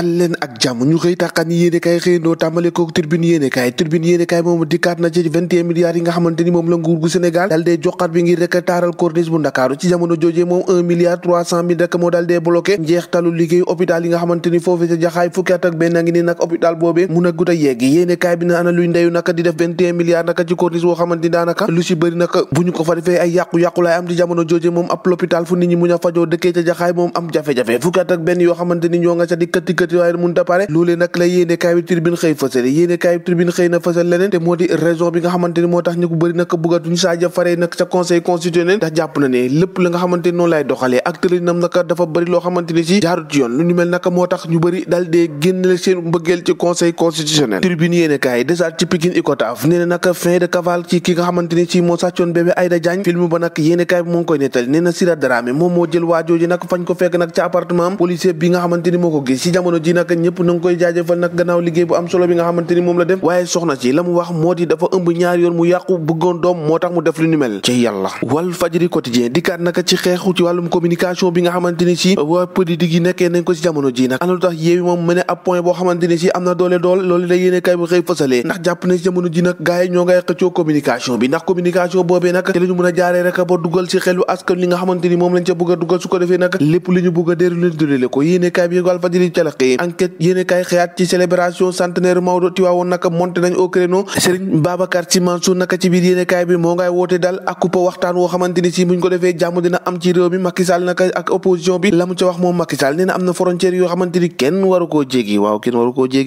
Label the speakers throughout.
Speaker 1: dal leen ak jàmm ñu xëy tàqan yéenekaay xëyandoo tàmbale ko Tribune yéenekaay moom dikkaat na ci 21 milliards yi nga xamante ni moom la nguur gu Sénégal dal dee joxaat bi ngir rek taaral corniche bu Ndakaaru ci jamono jooje moom 1 milliard 300 mille rek moo dal dee bloqué njeextalu liggéey hôpital yi nga xamante ni foofu ca Jaxaay fukki at ak benn ngi ni nag hôpital boobee mun a gut a yegg yéenekaay bi na ana luy ndeyu naka di def 21 milliards naka ci corniche boo xamante ni daanaka lu si bëri naka bu ñu ko fa defee ay yàqu-yàqu laay am ci jamono jooje moom ab l'hôpital fu nit ñi muñ a fajoo dëkkee ca Jaxaay moom am jafe-jafe fukki at ak benn yoo xamante ni ñoo nga ca di këtti waaye mun ta pare loolee nag la yéenekaay bi Tribune xëy fësal yéenekaay bi Tribune xëy na fësal leneen te moo di raison bi nga xamante ni moo tax ñu ko bëri nag bëggatuñ Sadio Faré nag ca conseil constitutionnel ndax jàpp na ne lépp la nga xamante ni noonu lay doxalee ak tëlinam naka dafa bëri loo xamante ni si jaarut ci yoon lu ñu mel naka moo tax ñu bëri dal dee génneel seen mbëggeel ci conseil constitutionnel Tribune yéenekaay desaat ci Pikine Icotaf nee na nag fin de cavale ci ki nga xamante ni si moo sàccoon bébé Aïda Diagne film ba nag yéenekaay bi moo ngi koy nettali nee na Sira Dramé moom moo jël waajooji nag fañ ko fekk nag ca appartement am policier bi nga xamante ni moo ko gis ci jamono ji nag ñëpp na nga koy jaajëfal nag gannaaw liggéey bu am solo bi nga xamante ni moom la def waaye soxna ci la mu wax moo di dafa ëmb ñaari yoon mu yàqu bëggoon doom moo tax mu def lu ni mel ci yàlla Walf Fadjri quotidien dikkaat naka ci xeexu ci wàllum communication bi nga xamante ni si waa politique yi nekkee nañ ko ci jamono ji nag ana lu tax Yewwi moom mu ne ab point boo xamante ni si am na doole loolu la yéene kay bi xëy fësalee ndax jàpp na ci jamono ji nag gars yi ñoo ngay xëccoo communication bi ndax communication boobee nag te la ñu mën a jaaree rek ba dugal ci xelu askan li nga xamante ni moom lañ ca bëgg a dugal su ko defee nag lépp li ñu bëgg a déroulé ko yéene kay bi Walf Fadjri ca la xëy enquête yéene kay xëyaat ci célébration centenaire Maodo Tiwaawoon naka monté nañ au créneau Serigne Babacar Sy Mansour naka ci biir yéene kaay bi moo ngay woote dal ak kuppa waxtaan woo xamante ni si buñ ko defee jàmm dina am ci réew mi Macky Sall naka ak opposition bi la mu ca wax moom Macky Sall nee na am na frontière yoo xamante ni kenn waru koo jéggi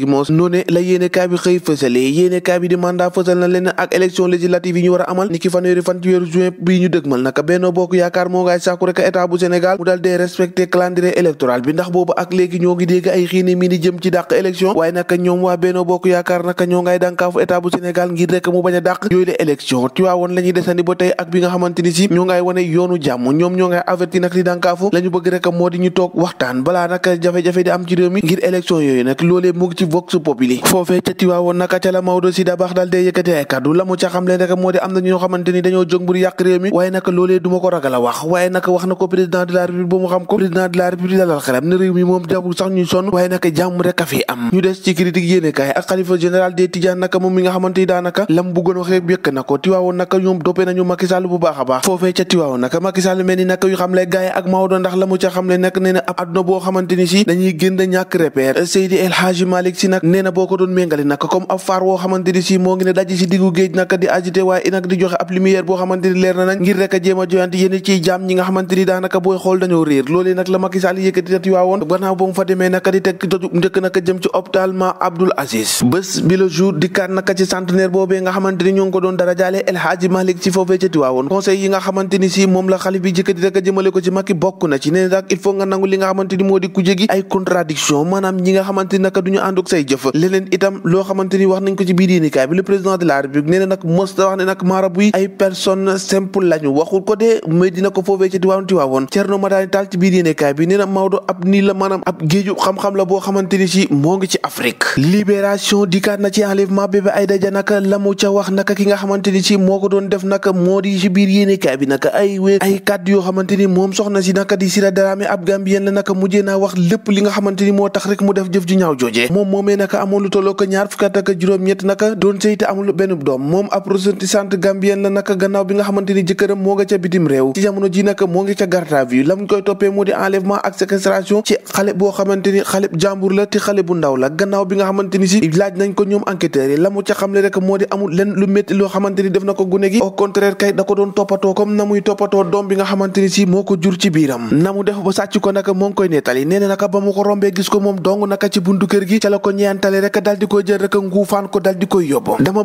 Speaker 1: moos noone la yéene kaay bi xëy fësalee yéene kaay bi di mandat fësal na leen ak élection législative yi ñu war a amal ni ki fanweeri fan ci weeru juin bii ñu dëgmal naka Benno Bokk Yaakaar moo ngay sàkku rek état bu Sénégal mu dal dee respecté calendrier électoral bi ndax boobu ak léegi ñoo ngi dégg ay xiini mi ni jëm ci dàq élection waaye naka ñoom waa Benno Bokk Yaakaar naka ñoo ngay dànkaafu état bu Sénégal ngir rek mu bañ a dàq yooyu la élection Tiwaawoon la ñuy desandi ba tey ak bi nga xamante ni si ñoo ngay wane yoonu jàmm ñoom ñoo ngay averti nag di dànkaafu la ñu bëgg rek moo di ñu toog waxtaan balaa nag jafe-jafe di am ci réew mi ngir élection yooyu nag loolee mu ngi ci Vox Populi foofee ca Tiwaawoon naka ca la Maodo Sy Dabakh daal dee yëkkati ay kaddu la mu ca xam leen rek moo di am na ñoo xamante ni dañoo jóg mbir yàq réew mi waaye nag loolee du ma ko ragal a wax waaye nag wax na ko président de la république ba mu xam ko président de la république dalal xelam ne réew mi moom jàppul sax ñuy sonn waaye nag jàmm rek a fi am ñu des ci critique yéenekaay ak xalifa général des Tidianes naka moom mi nga xamante ni daanaka lam bëggoon wax rek yëkk na ko Tiwaawoon naka ñoom doppee nañu Macky Sall bu baax a baax foofee ca Tiwaawoon naka Macky Sall mel ni naka yu xam le gaay ak Maodo ndax la mu ca xam le nag nee na ab adduna boo xamante ni si dañuy gën a ñàkk repère Seydi El Hadji Malick Sy nag nee na boo ko doon méngale nag comme ab faar woo xamante ni si moo ngi ne dajji si diggu géej nag di agité waaye nag di joxe ab lumière boo xamante ni leer na nañ ngir rek a jéem a joyante yéen ciy jaam ñi nga xamante ni daanaka booy xool dañoo réer loolee nag la Macky Sall yëkkati ca Tiwaawoon gannaaw ba mu fa demee naka di teg toju njëkk naka jëm ci hôpital Ma Abdoul Aziz bés bi le jour dikkaat naka ci centenaire boobee nga xamante ni ñoo ngi ko doon dara jaale El Hadji Malick Sy foofee ca Tiwaawoon conseil yi nga xamante ni si moom la xalif bi jëkkati rek a jëmale ko ci Macky bokk na ci nee na il faut nga nangu li nga xamante ni moo di kujje gi ay contradiction maanaam ñi nga xamante ni naka duñu ànd ak say jëf leneen itam loo xamante ni wax nañ ko ci biir yéenekaay bi le président de la république nee na nag mos ta wax ne nag marabu yi ay personne simple lañu waxul ko de mais dina ko foofee ca Tiwaawoon Thierno Madani Tall ci biir yéenekaay bi nee na Maodo ab nii la maanaam ab géeju xam-xam la boo xamante ni si moo ngi ci Afrique libération dikkaat na ci enlèvement bébé Aïda Dia naka la mu ca wax naka ki nga xamante ni si moo ko doon def naka moo di ci biir yéenekaay bi naka ay kàddu yoo xamante ni moom soxna si naka di Sira Dramé ab Gambien la naka mujjee naa wax lépp li nga xamante ni moo tax rek mu def jëf ju ñaaw joojee moom moomee naka amoon lu tolloo ko ñaar fukki at ak juróom-ñett naka doon sëyte amul benn doom moom ab ressortissante Gambien la naka gannaaw bi nga xamante ni jëkkëram moo nga ca bitim réew ci jamono ji naka moo ngi ca garde à vue la mu koy toppee moo di enlèvement ak séquestration ci xale boo xamante ni xale jàmbur la te xale bu ndaw la gannaaw bi nga xamante ni si laaj nañ ko ñoom enquêteurs yi la mu ca xamle rek moo di amul lenn lu métti loo xamante ni def na ko gune gi au contraire kay da ko doon toppatoo comme na muy toppatoo doom bi nga xamante ni si moo ko jur ci biiram na mu def ba sàcc ko naka moo ngi koy nettali nee na naka ba mu ko rombee gis ko moom dong naka ci buntu kër gi ca la ko ñeentale rek dal di koy jël rek nguufaan ko dal di koy yóbbu dama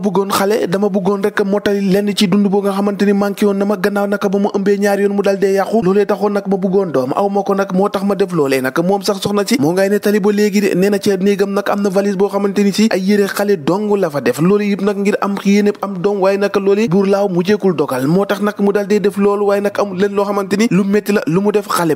Speaker 1: bëggoon rek mottali lenn ci dund boo nga xamante ni manqué woon na ma gannaaw naka ba mu ëmbee ñaar yoon mu dal dee yàqu loolee taxoon nag ma bëggoon doom aw ma ko nag moo tax ma def loolee nag moom sax soxna si moo ngay nettali ba léegi de nee na ci néegam nag am na valise boo xamante ni si ay yére xale dong la fa def loolu yëpp nag ngir am yéene am doom waaye nag loolu buur laaw mu jékkul dogal moo tax nag mu dal dee def loolu waaye nag amul leen loo xamante ni lu métti la lu mu def xale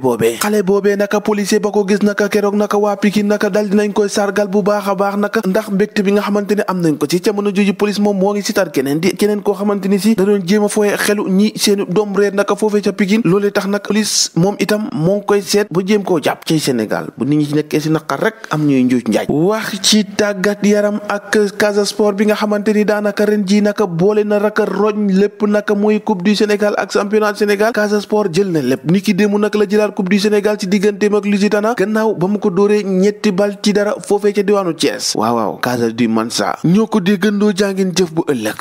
Speaker 1: boobee naka policier ba ko gis naka keroog naka waa Pikine naka dal dinañ koy sargal bu baax a baax naka ndax mbégte bi nga xamante ni am nañ ko ci jamono jooju police moom moo ngi sitar keneen koo xamante ni si da doon jéem a fooye xelu ñi seen doom réer naka foofee ca Pikine loolee tax nag police moom itam moo ngi koy seet ba jéem koo jàpp ci Sénégal bu nit ñi ci nekkee si naq naqar rek am ñuy njuuj njaaj. wax ci tàggat yaram ak Casa Sport bi nga xamante ni daanaka ren ji naka boole na raka roñ lépp naka mooy coupe du Sénégal ak championnat Sénégal. Casa Sport jël na lépp ni ki démb naka la jëlaat coupe du Sénégal ci digganteem ak Lusitana gannaaw ba mu ko dóoree 3 bal ci dara foofee ca diwaanu Thiès. waaw Casa du Mansa ñoo ko déggandoo jàngin jëf bu ëllëg.